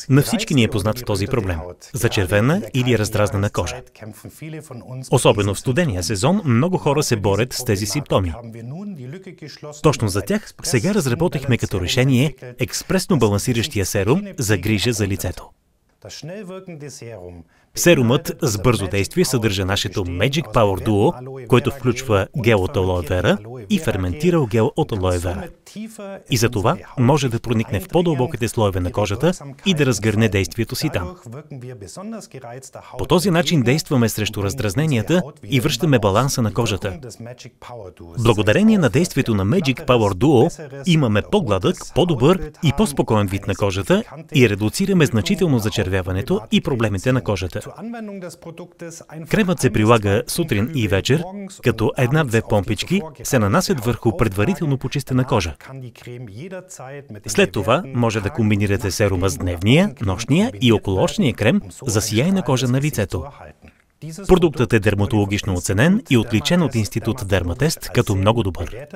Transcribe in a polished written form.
На всички ни е познат този проблем – зачервена или раздразнена кожа. Особено в студения сезон много хора се борят с тези симптоми. Точно за тях сега разработихме като решение експресно балансиращия серум за грижа за лицето. Серумът с бързо действие съдържа нашето Magic Power Duo, който включва гел от алоe вера и ферментирал гел от алоe вера. И за това може да проникне в по-дълбоките слоеве на кожата и да разгърне действието си там. По този начин действаме срещу раздразненията и връщаме баланса на кожата. Благодарение на действието на Magic Power Duo имаме по-гладък, по-добър и по-спокоен вид на кожата и редуцираме значително зачервяването и проблемите на кожата. Кремът се прилага сутрин и вечер, като една-две помпички се нанасят върху предварително почистена кожа. След това може да комбинирате серума с дневния, нощния и околоочния крем за сияйна кожа на лицето. Продуктът е дерматологично оценен и отличен от Институт Дерматест като много добър.